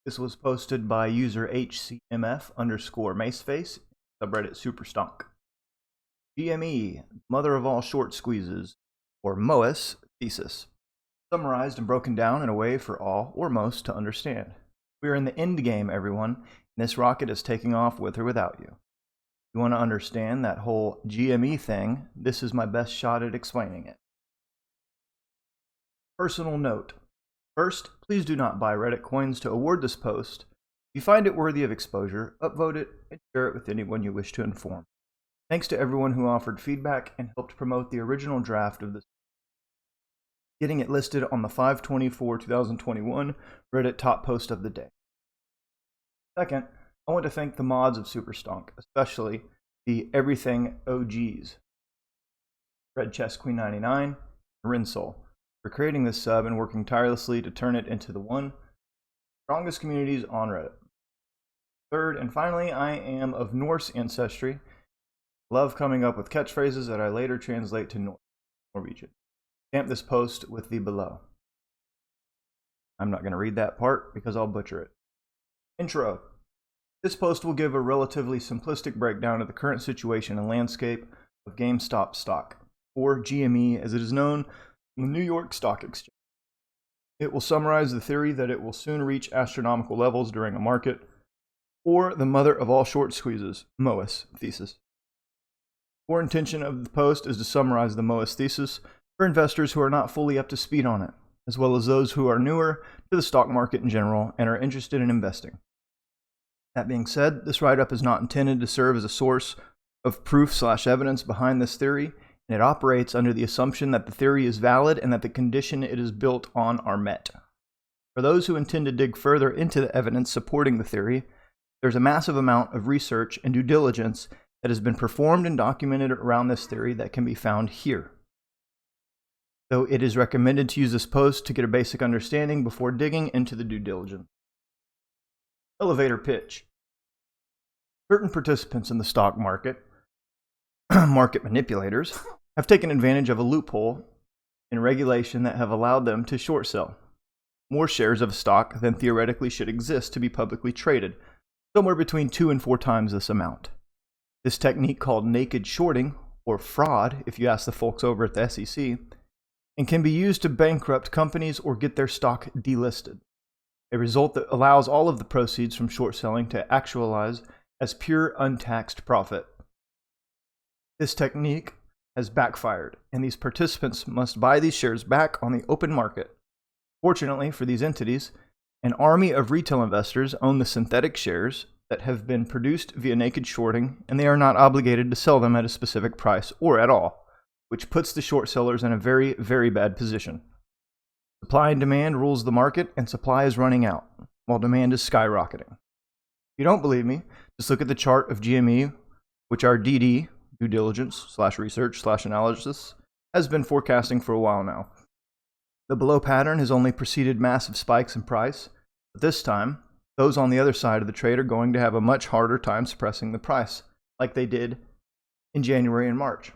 This was posted by user HCMF_Moass subreddit Superstonk. GME, mother of all short squeezes, or Moass Thesis. Summarized and broken down in a way for all or most to understand. We are in the end game, everyone, and this rocket is taking off with or without you. If you want to understand that whole GME thing, this is my best shot at explaining it. Personal note. First, please do not buy Reddit coins to award this post. If you find it worthy of exposure, upvote it and share it with anyone you wish to inform. Thanks to everyone who offered feedback and helped promote the original draft of this. Getting it listed on the 5/24/2021 Reddit top post of the day. Second, I want to thank the mods of Superstonk, especially the Everything OGs, Red Chest Queen 99, and Rinsol, for creating this sub and working tirelessly to turn it into the one strongest communities on Reddit. Third, and finally, I am of Norse ancestry. Love coming up with catchphrases that I later translate to Norwegian. Stamp this post with the below. I'm not going to read that part because I'll butcher it. Intro. This post will give a relatively simplistic breakdown of the current situation and landscape of GameStop stock, or GME as it is known on the New York Stock Exchange. It will summarize the theory that it will soon reach astronomical levels during a market, or the mother of all short squeezes, Moass Thesis. The core intention of the post is to summarize the Moass Thesis for investors who are not fully up to speed on it, as well as those who are newer to the stock market in general and are interested in investing. That being said, this write-up is not intended to serve as a source of proof/evidence behind this theory, and it operates under the assumption that the theory is valid and that the condition it is built on are met. For those who intend to dig further into the evidence supporting the theory, there's a massive amount of research and due diligence that has been performed and documented around this theory that can be found here. Though it is recommended to use this post to get a basic understanding before digging into the due diligence. Elevator pitch. Certain participants in the stock market, market manipulators, have taken advantage of a loophole in regulation that have allowed them to short sell more shares of a stock than theoretically should exist to be publicly traded, somewhere between 2 and 4 times this amount. This technique, called naked shorting, or fraud if you ask the folks over at the SEC, and can be used to bankrupt companies or get their stock delisted. A result that allows all of the proceeds from short selling to actualize as pure untaxed profit. This technique has backfired, and these participants must buy these shares back on the open market. Fortunately for these entities, an army of retail investors own the synthetic shares that have been produced via naked shorting, and they are not obligated to sell them at a specific price or at all, which puts the short sellers in a very, very bad position. Supply and demand rules the market, and supply is running out, while demand is skyrocketing. If you don't believe me, just look at the chart of GME, which our DD, due diligence/research/analysis, has been forecasting for a while now. The below pattern has only preceded massive spikes in price, but this time, those on the other side of the trade are going to have a much harder time suppressing the price, like they did in January and March.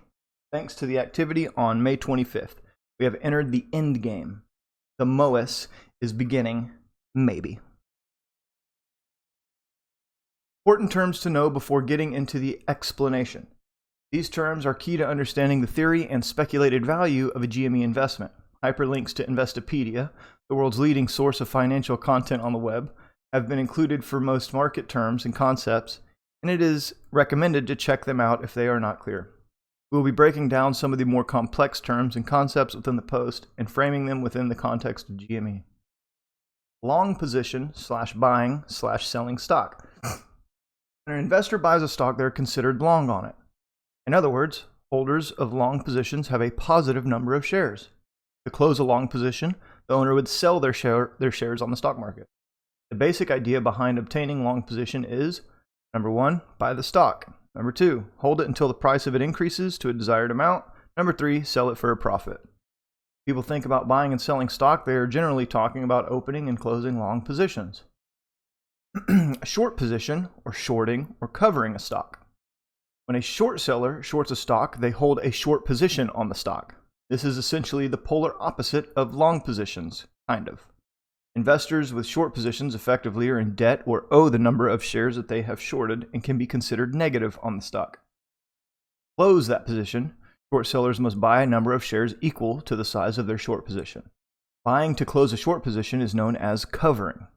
Thanks to the activity on May 25th, we have entered the end game. The Moass is beginning, maybe. Important terms to know before getting into the explanation. These terms are key to understanding the theory and speculated value of a GME investment. Hyperlinks to Investopedia, the world's leading source of financial content on the web, have been included for most market terms and concepts, and it is recommended to check them out if they are not clear. We will be breaking down some of the more complex terms and concepts within the post and framing them within the context of GME. Long position/buying/selling stock. When an investor buys a stock, they're considered long on it. In other words, holders of long positions have a positive number of shares. To close a long position, the owner would sell their shares on the stock market. The basic idea behind obtaining long position is, number 1, buy the stock. Number 2, hold it until the price of it increases to a desired amount. Number 3, sell it for a profit. People think about buying and selling stock, they are generally talking about opening and closing long positions. A short position, or shorting, or covering a stock. When a short seller shorts a stock, they hold a short position on the stock. This is essentially the polar opposite of long positions, kind of. Investors with short positions effectively are in debt or owe the number of shares that they have shorted and can be considered negative on the stock. To close that position, short sellers must buy a number of shares equal to the size of their short position. Buying to close a short position is known as covering.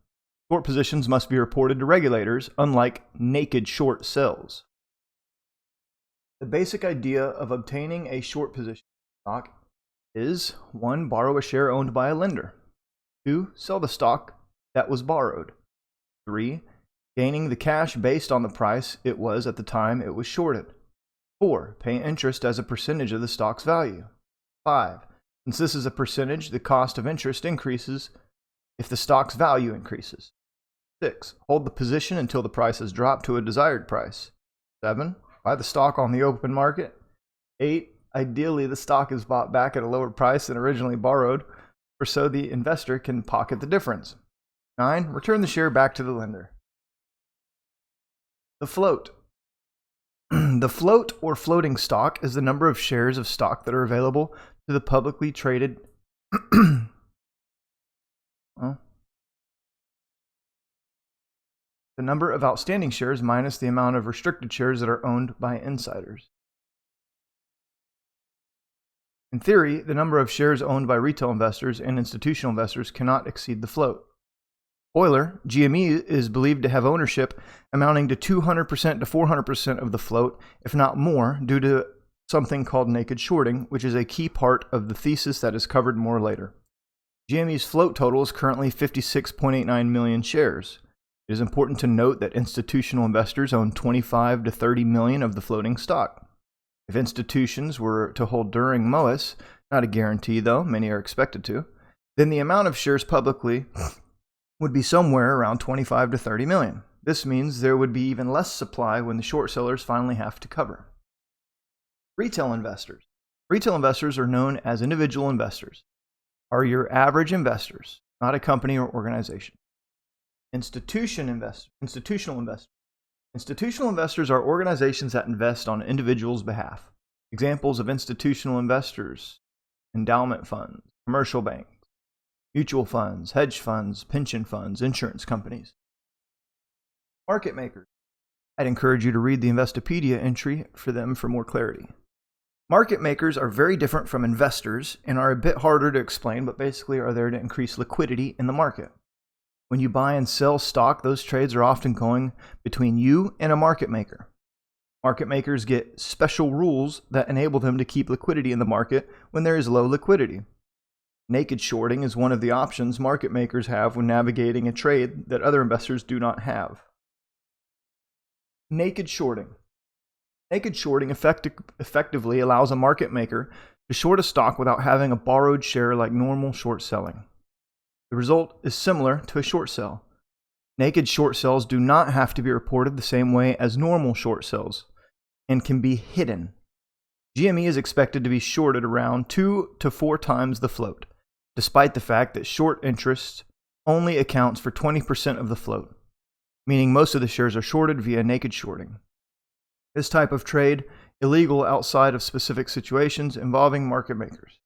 Short positions must be reported to regulators, unlike naked short sells. The basic idea of obtaining a short position stock is 1. Borrow a share owned by a lender. 2. Sell the stock that was borrowed. 3. Gaining the cash based on the price it was at the time it was shorted. 4. Pay interest as a percentage of the stock's value. 5. Since this is a percentage, the cost of interest increases if the stock's value increases. 6. Hold the position until the price has dropped to a desired price. 7. Buy the stock on the open market. 8. Ideally, the stock is bought back at a lower price than originally borrowed, or so the investor can pocket the difference. 9. Return the share back to the lender. The float. The float or floating stock is the number of shares of stock that are available to the publicly traded the number of outstanding shares minus the amount of restricted shares that are owned by insiders. In theory, the number of shares owned by retail investors and institutional investors cannot exceed the float. Spoiler, GME is believed to have ownership amounting to 200% to 400% of the float, if not more, due to something called naked shorting, which is a key part of the thesis that is covered more later. GME's float total is currently 56.89 million shares. It is important to note that institutional investors own 25 to 30 million of the floating stock. If institutions were to hold during Moass, not a guarantee though, many are expected to, then the amount of shares publicly would be somewhere around 25 to 30 million. This means there would be even less supply when the short sellers finally have to cover. Retail investors. Retail investors are known as individual investors, are your average investors, not a company or organization. Institutional investors. Institutional investors are organizations that invest on individuals' behalf. Examples of institutional investors: endowment funds, commercial banks, mutual funds, hedge funds, pension funds, insurance companies. Market makers. I'd encourage you to read the Investopedia entry for them for more clarity. Market makers are very different from investors and are a bit harder to explain, but basically are there to increase liquidity in the market. When you buy and sell stock, those trades are often going between you and a market maker. Market makers get special rules that enable them to keep liquidity in the market when there is low liquidity. Naked shorting is one of the options market makers have when navigating a trade that other investors do not have. Naked shorting. Naked shorting effectively allows a market maker to short a stock without having a borrowed share like normal short selling. The result is similar to a short sell. Naked short sells do not have to be reported the same way as normal short sells and can be hidden. GME is expected to be shorted around 2 to 4 times the float, despite the fact that short interest only accounts for 20% of the float, meaning most of the shares are shorted via naked shorting. This type of trade illegal outside of specific situations involving market makers.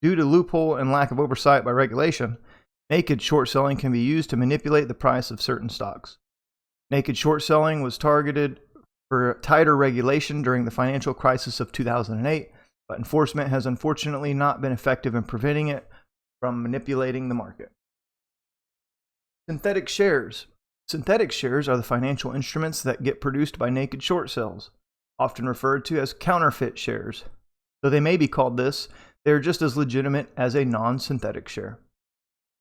Due to loophole and lack of oversight by regulation, naked short selling can be used to manipulate the price of certain stocks. Naked short selling was targeted for tighter regulation during the financial crisis of 2008, but enforcement has unfortunately not been effective in preventing it from manipulating the market. Synthetic shares. Synthetic shares are the financial instruments that get produced by naked short sells, often referred to as counterfeit shares. Though they may be called this, they are just as legitimate as a non-synthetic share.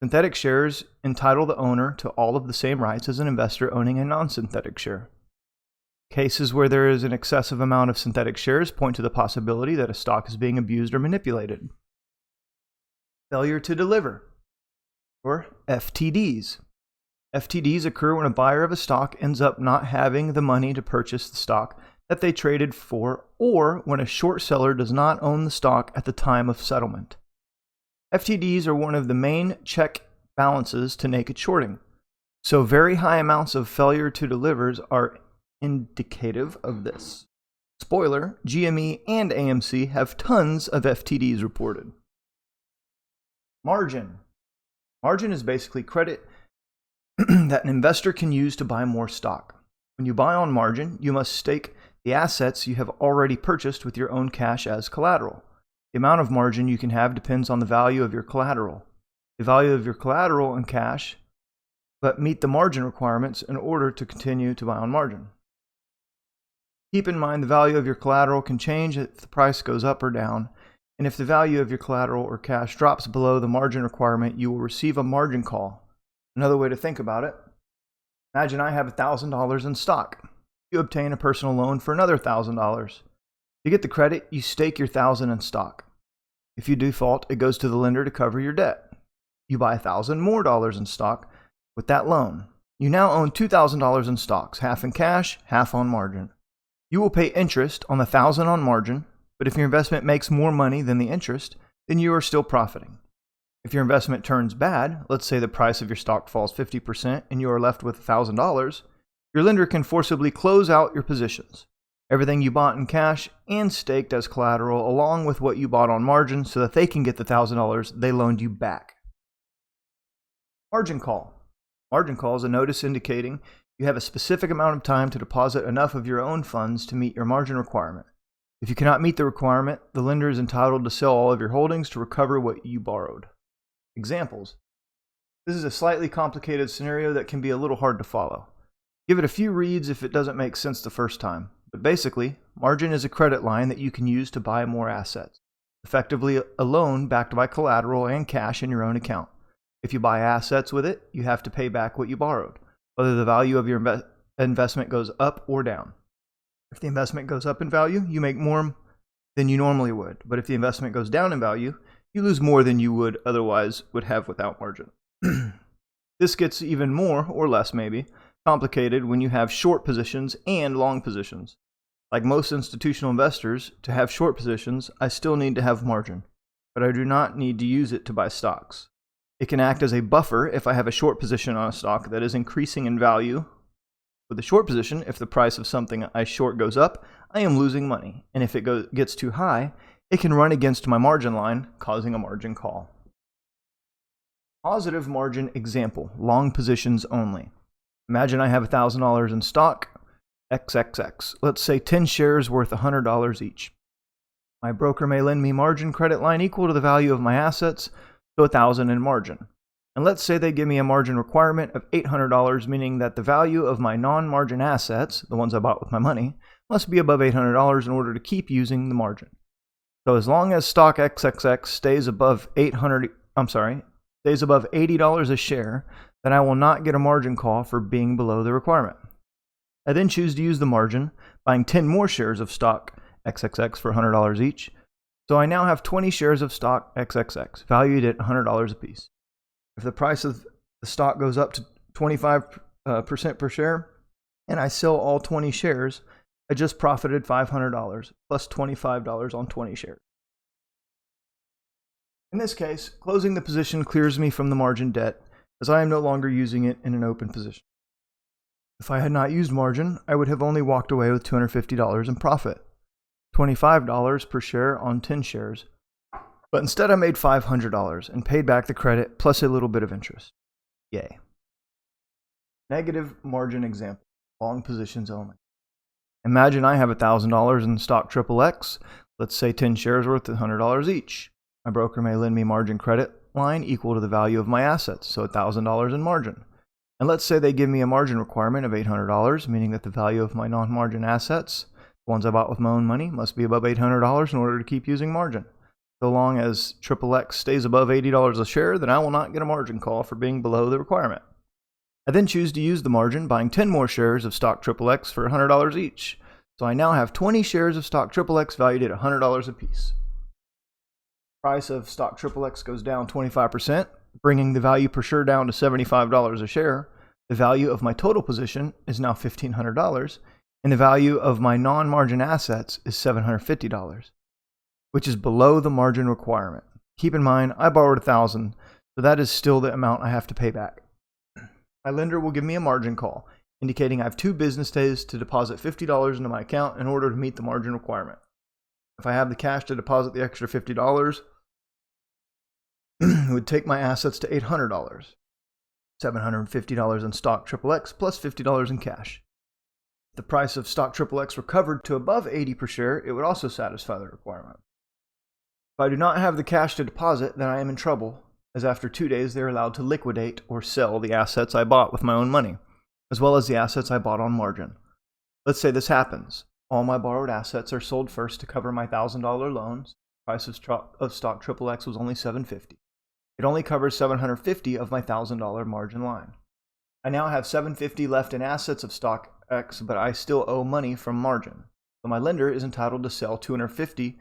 Synthetic shares entitle the owner to all of the same rights as an investor owning a non-synthetic share. Cases where there is an excessive amount of synthetic shares point to the possibility that a stock is being abused or manipulated. Failure to deliver, or FTDs. FTDs occur when a buyer of a stock ends up not having the money to purchase the stock that they traded for, or when a short seller does not own the stock at the time of settlement. FTDs are one of the main check balances to naked shorting, so very high amounts of failure to delivers are indicative of this. Spoiler, GME and AMC have tons of FTDs reported. Margin. Margin is basically credit that an investor can use to buy more stock. When you buy on margin, you must stake the assets you have already purchased with your own cash as collateral. The amount of margin you can have depends on the value of your collateral. The value of your collateral and cash, but meet the margin requirements in order to continue to buy on margin. Keep in mind the value of your collateral can change if the price goes up or down, and if the value of your collateral or cash drops below the margin requirement, you will receive a margin call. Another way to think about it, imagine I have $1,000 in stock. You obtain a personal loan for another $1,000. To get the credit, you stake your $1,000 in stock. If you default, it goes to the lender to cover your debt. You buy $1,000 more in stock with that loan. You now own $2,000 in stocks, half in cash, half on margin. You will pay interest on the $1,000 on margin, but if your investment makes more money than the interest, then you are still profiting. If your investment turns bad, let's say the price of your stock falls 50% and you are left with $1,000, your lender can forcibly close out your positions, everything you bought in cash and staked as collateral, along with what you bought on margin, so that they can get the $1,000 they loaned you back. Margin call. Margin call is a notice indicating you have a specific amount of time to deposit enough of your own funds to meet your margin requirement. If you cannot meet the requirement, the lender is entitled to sell all of your holdings to recover what you borrowed. Examples. This is a slightly complicated scenario that can be a little hard to follow. Give it a few reads if it doesn't make sense the first time. But basically, margin is a credit line that you can use to buy more assets. Effectively, a loan backed by collateral and cash in your own account. If you buy assets with it, you have to pay back what you borrowed, whether the value of your investment goes up or down. If the investment goes up in value, you make more than you normally would. But if the investment goes down in value, you lose more than you would otherwise would have without margin. This gets even more, or less maybe, complicated when you have short positions and long positions. Like most institutional investors, to have short positions, I still need to have margin, but I do not need to use it to buy stocks. It can act as a buffer if I have a short position on a stock that is increasing in value. With a short position, if the price of something I short goes up, I am losing money, and if it gets too high, it can run against my margin line, causing a margin call. Positive margin example, long positions only. Imagine I have $1,000 in stock, XXX. Let's say 10 shares worth $100 each. My broker may lend me margin credit line equal to the value of my assets, so $1,000 in margin. And let's say they give me a margin requirement of $800, meaning that the value of my non-margin assets, the ones I bought with my money, must be above $800 in order to keep using the margin. So as long as stock XXX stays above $80 a share, then I will not get a margin call for being below the requirement. I then choose to use the margin, buying 10 more shares of stock XXX for $100 each. So I now have 20 shares of stock XXX, valued at $100 apiece. If the price of the stock goes up to 25% per share, and I sell all 20 shares, I just profited $500 plus $25 on 20 shares. In this case, closing the position clears me from the margin debt, as I am no longer using it in an open position. If I had not used margin, I would have only walked away with $250 in profit, $25 per share on 10 shares. But instead I made $500 and paid back the credit plus a little bit of interest. Yay. Negative margin example, long positions only. Imagine I have $1,000 in stock XXX, let's say 10 shares worth $100 each. My broker may lend me margin credit line equal to the value of my assets, so $1,000 in margin. And let's say they give me a margin requirement of $800, meaning that the value of my non-margin assets, the ones I bought with my own money, must be above $800 in order to keep using margin. So long as XXX stays above $80 a share, then I will not get a margin call for being below the requirement. I then choose to use the margin, buying 10 more shares of stock XXX for $100 each. So I now have 20 shares of stock XXX valued at $100 apiece. Price of stock XXX goes down 25%, bringing the value per share down to $75 a share. The value of my total position is now $1,500, and the value of my non-margin assets is $750, which is below the margin requirement. Keep in mind, I borrowed $1,000, so that is still the amount I have to pay back. My lender will give me a margin call, indicating I have 2 business days to deposit $50 into my account in order to meet the margin requirement. If I have the cash to deposit the extra $50, it would take my assets to $800, $750 in stock XXX plus $50 in cash. If the price of stock XXX recovered to above 80 per share, it would also satisfy the requirement. If I do not have the cash to deposit, then I am in trouble, as after 2 days they are allowed to liquidate or sell the assets I bought with my own money, as well as the assets I bought on margin. Let's say this happens. All my borrowed assets are sold first to cover my $1,000 loans. The price of stock XXX was only $750. It only covers $750 of my $1,000 margin line. I now have $750 left in assets of stock X, but I still owe money from margin. So my lender is entitled to sell $250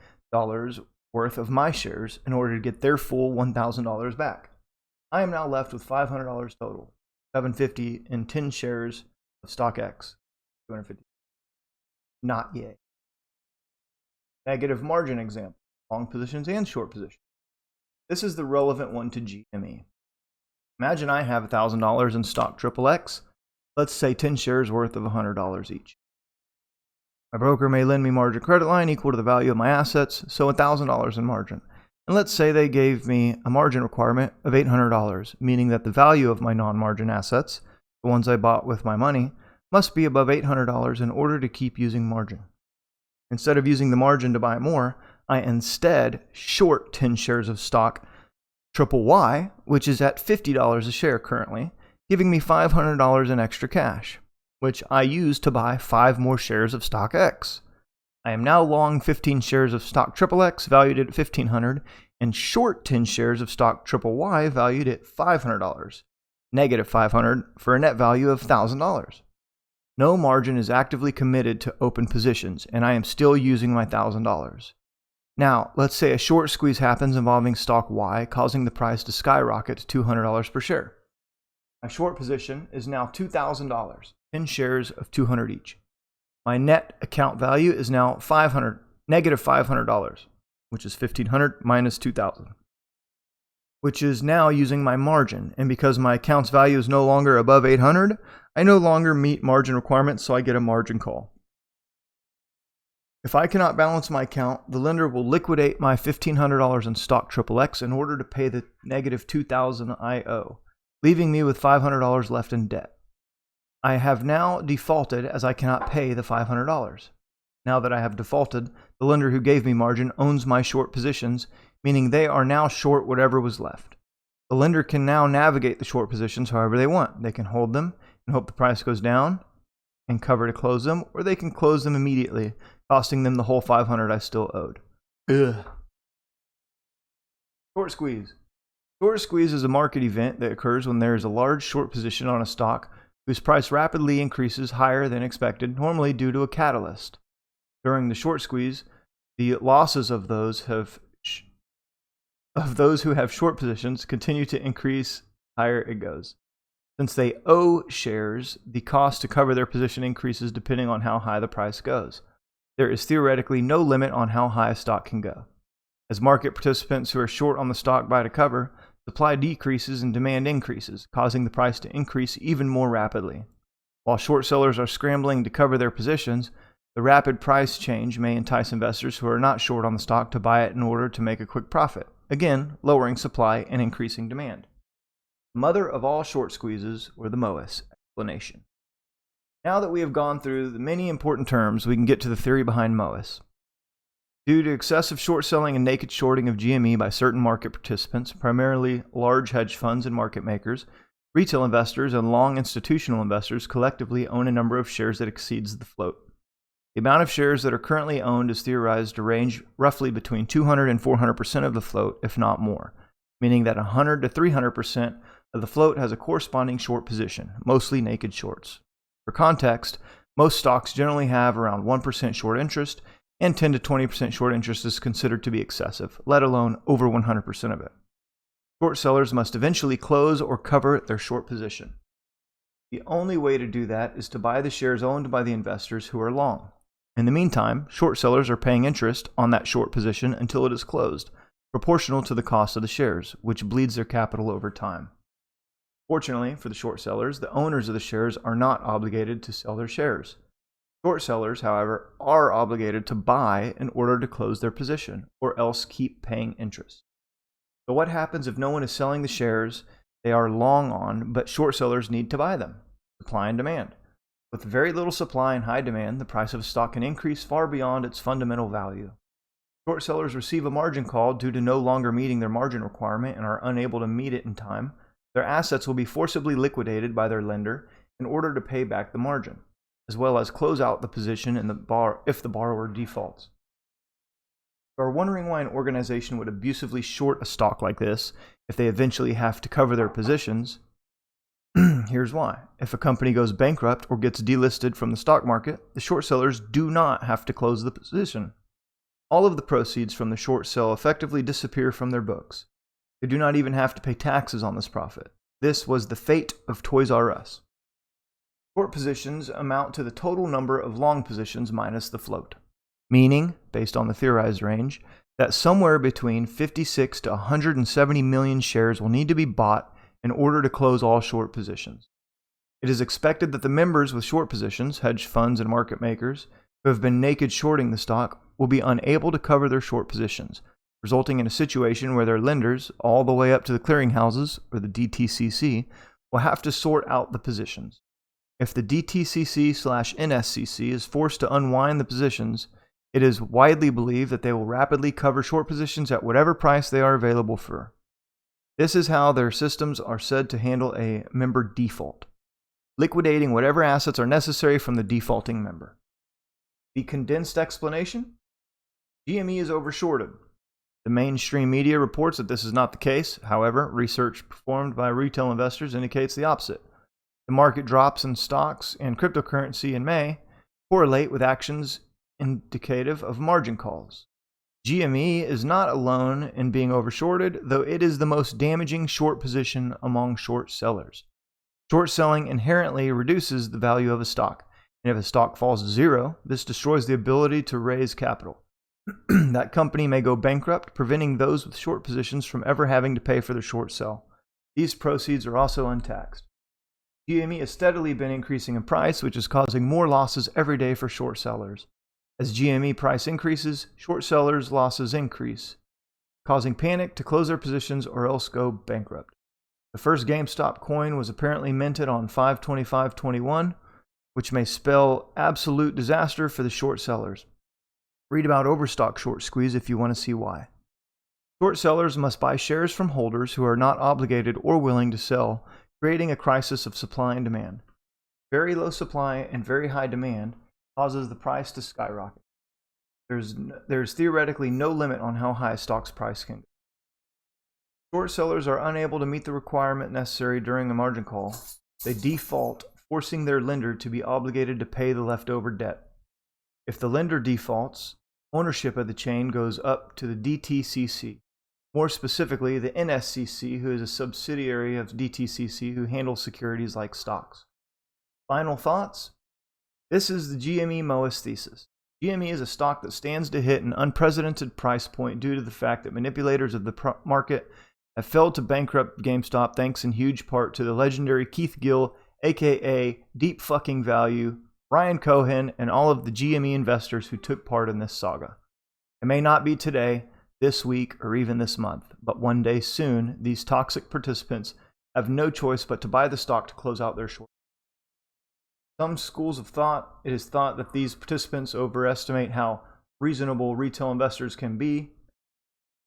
worth of my shares in order to get their full $1,000 back. I am now left with $500 total, $750 in 10 shares of stock X, $250. Not yet. Negative margin example, long positions and short positions. This is the relevant one to GME. Imagine I have $1,000 in stock XXX, let's say 10 shares worth of $100 each. My broker may lend me margin credit line equal to the value of my assets, so $1,000 in margin. And let's say they gave me a margin requirement of $800, meaning that the value of my non-margin assets, the ones I bought with my money, must be above $800 in order to keep using margin. Instead of using the margin to buy more, I instead short 10 shares of stock XYY, which is at $50 a share currently, giving me $500 in extra cash, which I use to buy 5 more shares of stock X. I am now long 15 shares of stock XXX valued at $1,500 and short 10 shares of stock XYY valued at $500, negative $500 for a net value of $1,000. No margin is actively committed to open positions, and I am still using my $1,000. Now, let's say a short squeeze happens involving stock Y, causing the price to skyrocket to $200 per share. My short position is now $2,000, 10 shares of $200 each. My net account value is now negative $500, which is $1,500 minus $2,000, which is now using my margin. And because my account's value is no longer above $800, I no longer meet margin requirements, so I get a margin call. If I cannot balance my account, the lender will liquidate my $1,500 in stock XXX in order to pay the negative $2,000 I owe, leaving me with $500 left in debt. I have now defaulted as I cannot pay the $500. Now that I have defaulted, the lender who gave me margin owns my short positions, meaning they are now short whatever was left. The lender can now navigate the short positions however they want. They can hold them and hope the price goes down and cover to close them, or they can close them immediately, costing them the whole $500 I still owed. Short squeeze. Short squeeze is a market event that occurs when there is a large short position on a stock whose price rapidly increases higher than expected, normally due to a catalyst. During the short squeeze, the losses of those who have short positions continue to increase higher it goes. Since they owe shares, the cost to cover their position increases depending on how high the price goes. There is theoretically no limit on how high a stock can go. As market participants who are short on the stock buy to cover, supply decreases and demand increases, causing the price to increase even more rapidly. While short sellers are scrambling to cover their positions, the rapid price change may entice investors who are not short on the stock to buy it in order to make a quick profit, again lowering supply and increasing demand. Mother of all short squeezes, or the Moass explanation. Now that we have gone through the many important terms, we can get to the theory behind Moass. Due to excessive short selling and naked shorting of GME by certain market participants, primarily large hedge funds and market makers, retail investors and long institutional investors collectively own a number of shares that exceeds the float. The amount of shares that are currently owned is theorized to range roughly between 200 and 400% of the float, if not more, meaning that 100 to 300% of the float has a corresponding short position, mostly naked shorts. For context, most stocks generally have around 1% short interest, and 10 to 20% short interest is considered to be excessive, let alone over 100% of it. Short sellers must eventually close or cover their short position. The only way to do that is to buy the shares owned by the investors who are long. In the meantime, short sellers are paying interest on that short position until it is closed, proportional to the cost of the shares, which bleeds their capital over time. Fortunately for the short sellers, the owners of the shares are not obligated to sell their shares. Short sellers, however, are obligated to buy in order to close their position, or else keep paying interest. So what happens if no one is selling the shares they are long on, but short sellers need to buy them? Supply and demand. With very little supply and high demand, the price of a stock can increase far beyond its fundamental value. Short sellers receive a margin call due to no longer meeting their margin requirement and are unable to meet it in time. Their assets will be forcibly liquidated by their lender in order to pay back the margin, as well as close out the position if the borrower defaults. If you are wondering why an organization would abusively short a stock like this if they eventually have to cover their positions, here's why. If a company goes bankrupt or gets delisted from the stock market, the short sellers do not have to close the position. All of the proceeds from the short sell effectively disappear from their books. They do not even have to pay taxes on this profit. This was the fate of Toys R Us. Short positions amount to the total number of long positions minus the float, meaning, based on the theorized range, that somewhere between 56 to 170 million shares will need to be bought in order to close all short positions. It is expected that the members with short positions, hedge funds and market makers, who have been naked shorting the stock will be unable to cover their short positions, resulting in a situation where their lenders, all the way up to the clearinghouses, or the DTCC, will have to sort out the positions. If the DTCC/NSCC is forced to unwind the positions, it is widely believed that they will rapidly cover short positions at whatever price they are available for. This is how their systems are said to handle a member default, liquidating whatever assets are necessary from the defaulting member. The condensed explanation? GME is overshorted. The mainstream media reports that this is not the case. However, research performed by retail investors indicates the opposite. The market drops in stocks and cryptocurrency in May correlate with actions indicative of margin calls. GME is not alone in being overshorted, though it is the most damaging short position among short sellers. Short selling inherently reduces the value of a stock, and if a stock falls to zero, this destroys the ability to raise capital. That company may go bankrupt, preventing those with short positions from ever having to pay for their short sell. These proceeds are also untaxed. GME has steadily been increasing in price, which is causing more losses every day for short sellers. As GME price increases, short sellers' losses increase, causing panic to close their positions or else go bankrupt. The first GameStop coin was apparently minted on 5/25/21, which may spell absolute disaster for the short sellers. Read about Overstock short squeeze if you want to see why. Short sellers must buy shares from holders who are not obligated or willing to sell, creating a crisis of supply and demand. Very low supply and very high demand causes the price to skyrocket. There's theoretically no limit on how high a stock's price can go. Short sellers are unable to meet the requirement necessary during a margin call. They default, forcing their lender to be obligated to pay the leftover debt. If the lender defaults, ownership of the chain goes up to the DTCC. More specifically, the NSCC, who is a subsidiary of DTCC who handles securities like stocks. Final thoughts? This is the GME Moass Thesis. GME is a stock that stands to hit an unprecedented price point due to the fact that manipulators of the market have failed to bankrupt GameStop thanks in huge part to the legendary Keith Gill, aka Deep Fucking Value, Ryan Cohen, and all of the GME investors who took part in this saga. It may not be today, this week, or even this month, but one day soon, these toxic participants have no choice but to buy the stock to close out their short. Some schools of thought, it is thought that these participants overestimate how reasonable retail investors can be,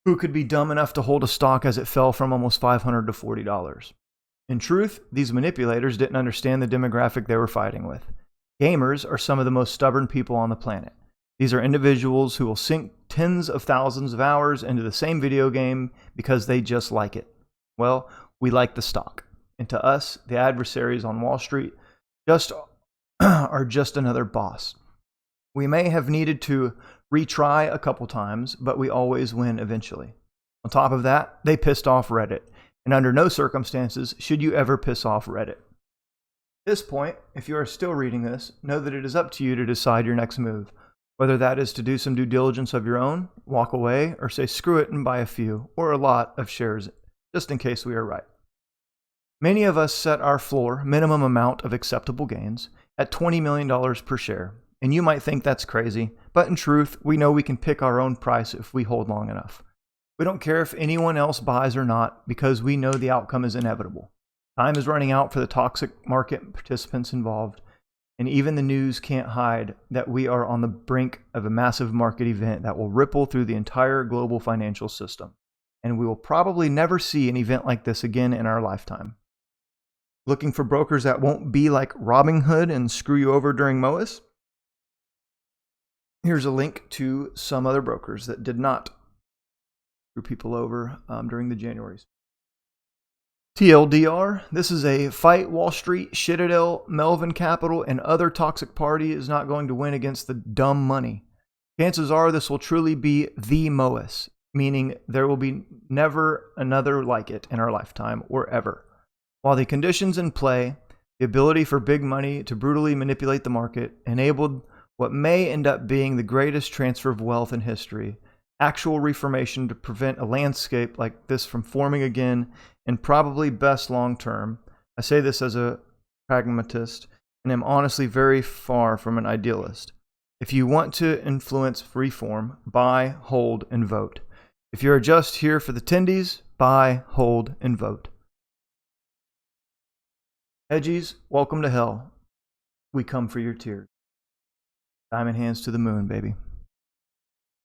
who could be dumb enough to hold a stock as it fell from almost $500 to $40. In truth, these manipulators didn't understand the demographic they were fighting with. Gamers are some of the most stubborn people on the planet. These are individuals who will sink tens of thousands of hours into the same video game because they just like it. Well, we like the stock. And to us, the adversaries on Wall Street are just another boss. We may have needed to retry a couple times, but we always win eventually. On top of that, they pissed off Reddit. And under no circumstances should you ever piss off Reddit. At this point, if you are still reading this, know that it is up to you to decide your next move, whether that is to do some due diligence of your own, walk away, or say screw it and buy a few or a lot of shares, just in case we are right. Many of us set our floor minimum amount of acceptable gains at $20 million per share, and you might think that's crazy, but in truth, we know we can pick our own price if we hold long enough. We don't care if anyone else buys or not because we know the outcome is inevitable. Time is running out for the toxic market participants involved, and even the news can't hide that we are on the brink of a massive market event that will ripple through the entire global financial system. And we will probably never see an event like this again in our lifetime. Looking for brokers that won't be like Robinhood and screw you over during Moass? Here's a link to some other brokers that did not screw people over during the Januaries. TLDR, this is a fight Wall Street, Citadel, Melvin Capital, and other toxic party is not going to win against the dumb money. Chances are this will truly be the Moass, meaning there will be never another like it in our lifetime or ever. While the conditions in play, the ability for big money to brutally manipulate the market, enabled what may end up being the greatest transfer of wealth in history, actual reformation to prevent a landscape like this from forming again, and probably best long term. I say this as a pragmatist, and am honestly very far from an idealist. If you want to influence reform, buy, hold, and vote. If you're just here for the tendies, buy, hold, and vote. Hedgies, welcome to hell. We come for your tears. Diamond hands to the moon, baby.